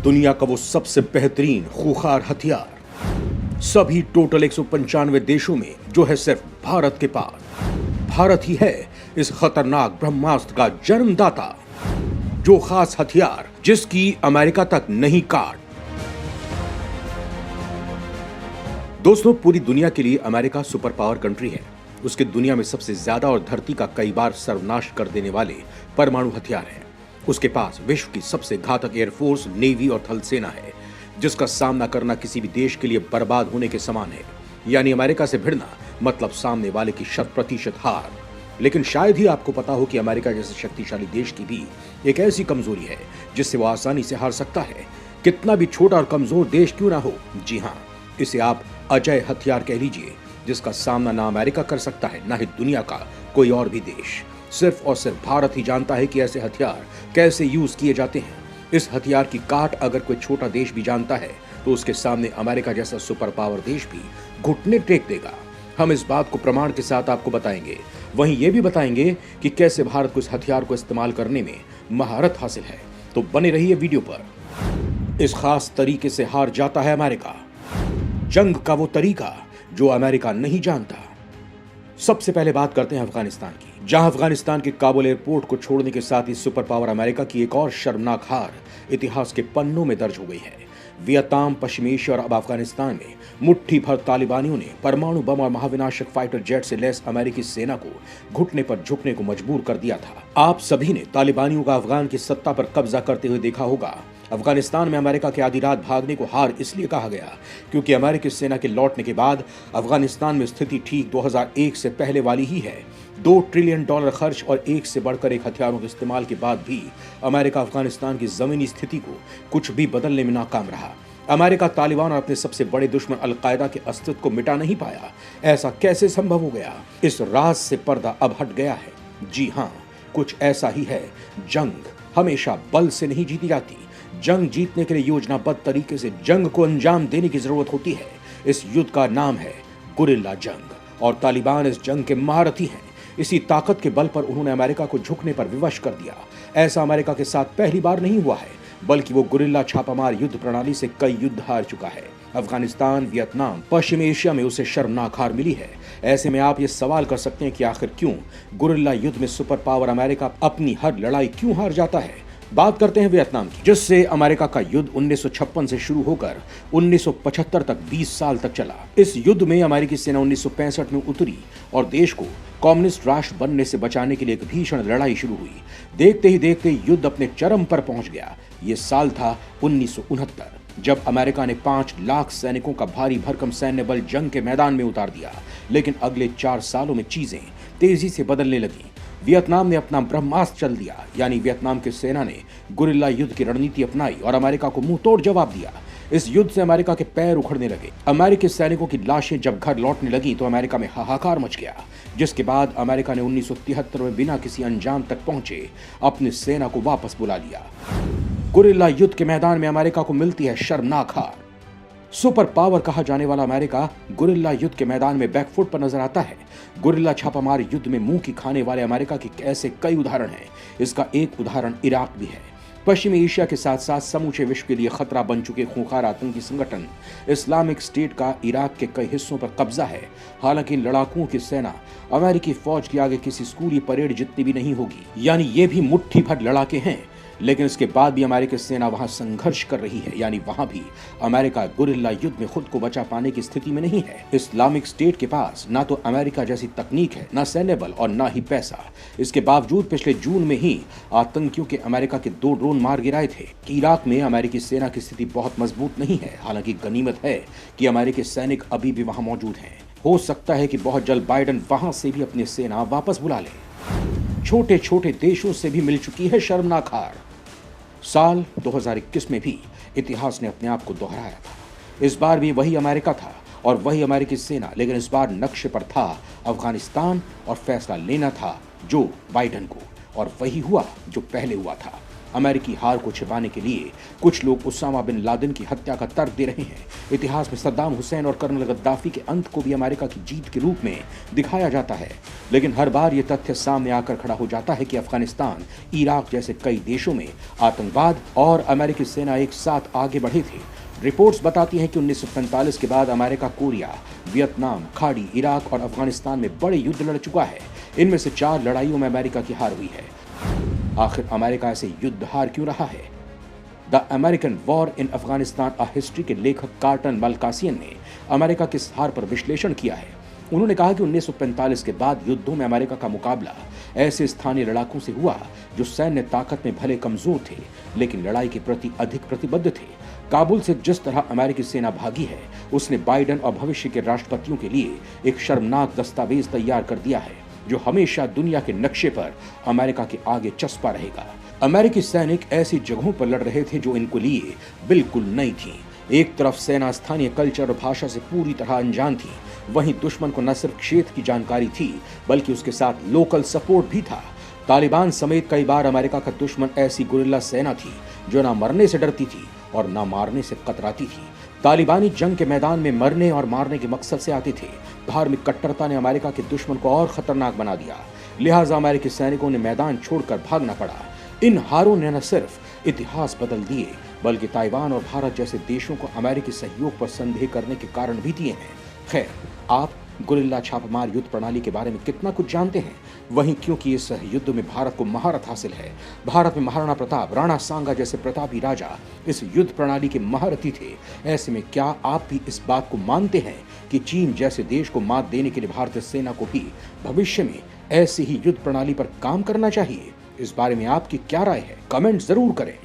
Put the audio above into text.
दुनिया का वो सबसे बेहतरीन खूंखार हथियार सभी टोटल 195 देशों में जो है सिर्फ भारत के पास। भारत ही है इस खतरनाक ब्रह्मास्त्र का जन्मदाता, जो खास हथियार जिसकी अमेरिका तक नहीं काट। दोस्तों, पूरी दुनिया के लिए अमेरिका सुपर पावर कंट्री है। उसके दुनिया में सबसे ज्यादा और धरती का कई बार सर्वनाश कर देने वाले परमाणु हथियार हैं। उसके पास विश्व की सबसे घातक एयरफोर्स, नेवी और थल सेना है, जिसका सामना करना किसी भी देश के लिए बर्बाद होने के समान है। यानी अमेरिका से भिड़ना मतलब सामने वाले की 100% हार। लेकिन शायद ही आपको पता हो कि अमेरिका जैसे शक्तिशाली देश की भी एक ऐसी कमजोरी है जिससे वो आसानी से हार सकता है, कितना भी छोटा और कमजोर देश क्यों ना हो। जी हाँ, इसे आप अजय हथियार कह लीजिए, जिसका सामना ना अमेरिका कर सकता है, ना ही दुनिया का कोई और भी देश। सिर्फ और सिर्फ भारत ही जानता है कि ऐसे हथियार कैसे यूज किए जाते हैं। इस हथियार की काट अगर कोई छोटा देश भी जानता है तो उसके सामने अमेरिका जैसा सुपर पावर देश भी घुटने टेक देगा। हम इस बात को प्रमाण के साथ आपको बताएंगे। वहीं ये भी बताएंगे कि कैसे भारत को इस हथियार को इस्तेमाल करने में महारत हासिल है। तो बने रहिए वीडियो पर। इस खास तरीके से हार जाता है अमेरिका, जंग का वो तरीका जो अमेरिका नहीं जानता। सबसे पहले बात करते हैं अफगानिस्तान की, जहां अफगानिस्तान के काबुल एयरपोर्ट को छोड़ने के साथ ही सुपर पावर अमेरिका की एक और शर्मनाक हार इतिहास के पन्नों में दर्ज हो गई है। वियतनाम, पश्चिम एशिया और अब अफगानिस्तान में मुट्ठी भर तालिबानियों ने परमाणु बम और महाविनाशक फाइटर जेट से लैस अमेरिकी सेना को घुटने पर झुकने को मजबूर कर दिया था। आप सभी ने तालिबानियों का अफगान की सत्ता पर कब्जा करते हुए देखा होगा। अफगानिस्तान में अमेरिका के आधी रात भागने को हार इसलिए कहा गया क्योंकि अमेरिकी सेना के लौटने के बाद अफगानिस्तान में स्थिति ठीक 2001 से पहले वाली ही है। $2 ट्रिलियन खर्च और एक से बढ़कर एक हथियारों के इस्तेमाल के बाद भी अमेरिका अफगानिस्तान की जमीनी स्थिति को कुछ भी बदलने में नाकाम रहा। अमेरिका तालिबान और अपने सबसे बड़े दुश्मन अलकायदा के अस्तित्व को मिटा नहीं पाया। ऐसा कैसे संभव हो गया? इस राज से पर्दा अब हट गया है। जी हाँ, कुछ ऐसा ही है। जंग हमेशा बल से नहीं जीती जाती। जंग जीतने के लिए योजनाबद्ध तरीके से जंग को अंजाम देने की जरूरत होती है। इस युद्ध का नाम है गुरिल्ला जंग और तालिबान इस जंग के महारथी हैं। इसी ताकत के बल पर उन्होंने अमेरिका को झुकने पर विवश कर दिया। ऐसा अमेरिका के साथ पहली बार नहीं हुआ है, बल्कि वो गुरिल्ला छापामार युद्ध प्रणाली से कई युद्ध हार चुका है। अफगानिस्तान, वियतनाम, पश्चिम एशिया में उसे शर्मनाक हार मिली है। ऐसे में आप ये सवाल कर सकते हैं कि आखिर क्यों गुरिल्ला युद्ध में सुपर पावर अमेरिका अपनी हर लड़ाई क्यों हार जाता है। बात करते हैं वियतनाम की, जिससे अमेरिका का युद्ध 1956 से शुरू होकर 1975 तक 20 साल तक चला। इस युद्ध में अमेरिकी सेना 1965 में उतरी और देश को कम्युनिस्ट राष्ट्र बनने से बचाने के लिए एक भीषण लड़ाई शुरू हुई। देखते ही देखते युद्ध अपने चरम पर पहुंच गया। ये साल था 1969, जब अमेरिका ने 5 लाख सैनिकों का भारी भरकम सैन्य बल जंग के मैदान में उतार दिया। लेकिन अगले 4 सालों में चीजें तेजी से बदलने लगी। वियतनाम ने अपना ब्रह्मास्त्र चल दिया, यानी वियतनाम की सेना ने गुरिल्ला युद्ध की रणनीति अपनाई और अमेरिका को मुंह तोड़ जवाब दिया। इस युद्ध से अमेरिका के पैर उखड़ने लगे। अमेरिकी सैनिकों की लाशें जब घर लौटने लगी तो अमेरिका में हाहाकार मच गया, जिसके बाद अमेरिका ने 1973 में बिना किसी अंजाम तक पहुंचे अपनी सेना को वापस बुला लिया। गुरिल्ला युद्ध के मैदान में अमेरिका को मिलती है शर्मनाक हार। सुपर पावर कहा जाने वाला अमेरिका गुरिल्ला युद्ध के मैदान में बैकफुट पर नजर आता है। गुरिल्ला छापामार युद्ध में मुंह की खाने वाले अमेरिका के ऐसे कई उदाहरण हैं। इसका एक उदाहरण इराक भी है। पश्चिमी एशिया के साथ साथ समूचे विश्व के लिए खतरा बन चुके खूंखार आतंकी संगठन इस्लामिक स्टेट का इराक के कई हिस्सों पर कब्जा है। हालांकि लड़ाकुओं की सेना अमेरिकी फौज के आगे किसी स्कूली परेड जितनी भी नहीं होगी, यानी ये भी मुट्ठी भर लड़ाके हैं। लेकिन इसके बाद भी अमेरिकी सेना वहां संघर्ष कर रही है, यानी वहां भी अमेरिका गुरिल्ला युद्ध में खुद को बचा पाने की स्थिति में नहीं है। इस्लामिक स्टेट के पास ना तो अमेरिका जैसी तकनीक है, ना सैन्य बल और ना ही पैसा। इसके बावजूद पिछले जून में ही आतंकियों के अमेरिका के 2 ड्रोन मार गिराए थे। इराक में अमेरिकी सेना की स्थिति बहुत मजबूत नहीं है। हालांकि गनीमत है कि अमेरिकी सैनिक अभी भी वहां मौजूद हैं। हो सकता है कि बहुत जल्द बाइडेन वहां से भी अपनी सेना वापस बुला ले। छोटे छोटे देशों से भी मिल चुकी है शर्मनाक हार। साल 2021 में भी इतिहास ने अपने आप को दोहराया था। इस बार भी वही अमेरिका था और वही अमेरिकी सेना, लेकिन इस बार नक्शे पर था अफगानिस्तान और फैसला लेना था जो बाइडेन को, और वही हुआ जो पहले हुआ था। अमेरिकी हार को छिपाने के लिए कुछ लोग उसामा बिन लादेन की हत्या का तर्क दे रहे हैं। इतिहास में सद्दाम हुसैन और कर्नल गद्दाफी के अंत को भी अमेरिका की जीत के रूप में दिखाया जाता है, लेकिन हर बार यह तथ्य सामने आकर खड़ा हो जाता है कि अफगानिस्तान, इराक जैसे कई देशों में आतंकवाद और अमेरिकी सेना एक साथ आगे बढ़े थे। रिपोर्ट्स बताती हैं कि 1945 के बाद अमेरिका कोरिया, वियतनाम, खाड़ी, इराक और अफगानिस्तान में बड़े युद्ध लड़ चुका है। इनमें से 4 लड़ाइयों में अमेरिका की हार हुई है। आखिर अमेरिका ऐसे युद्ध हार क्यों रहा है? The American war in Afghanistan a history के लेखक कार्टन मलकासियन ने अमेरिका की इस हार पर विश्लेषण किया है। उन्होंने कहा कि 1945 के बाद युद्धों में अमेरिका का मुकाबला ऐसे स्थानीय लड़ाकों से हुआ जो सैन्य ताकत में भले कमजोर थे, लेकिन लड़ाई के प्रति अधिक प्रतिबद्ध थे। काबुल से जिस तरह अमेरिकी सेना भागी है, उसने बाइडेन और भविष्य के राष्ट्रपतियों के लिए एक शर्मनाक दस्तावेज तैयार कर दिया है, जो हमेशा दुनिया के नक्शे पर अमेरिका के आगे चस्पा रहेगा। अमेरिकी सैनिक ऐसी जगहों पर लड़ रहे थे जो इनको लिए बिल्कुल नई थी। एक तरफ सेना स्थानीय कल्चर और भाषा से पूरी तरह अनजान थी, वहीं दुश्मन को न सिर्फ क्षेत्र की जानकारी थी, बल्कि उसके साथ लोकल सपोर्ट भी था। तालिबान समेत कई बार अमेरिका का दुश्मन ऐसी गुरिल्ला सेना थी जो ना मरने से डरती थी और ना मारने से कतराती थी। तालिबानी जंग के मैदान में मरने और मारने के मकसद से आते थे। धार्मिक कट्टरता ने अमेरिका के दुश्मन को और खतरनाक बना दिया, लिहाजा अमेरिकी सैनिकों ने मैदान छोड़कर भागना पड़ा। इन हारों ने न सिर्फ इतिहास बदल दिए, बल्कि ताइवान और भारत जैसे देशों को अमेरिकी सहयोग पर संदेह करने के कारण भी दिए हैं। खैर, आप गुरिल्ला छापामार युद्ध प्रणाली के बारे में कितना कुछ जानते हैं? वहीं क्योंकि इस युद्ध में भारत को महारत हासिल है, भारत में महाराणा प्रताप, राणा सांगा जैसे प्रतापी राजा इस युद्ध प्रणाली के महारथी थे, ऐसे में क्या आप भी इस बात को मानते हैं कि चीन जैसे देश को मात देने के लिए भारतीय सेना को भी भविष्य में ऐसी ही युद्ध प्रणाली पर काम करना चाहिए? इस बारे में आपकी क्या राय है? कमेंट जरूर करें।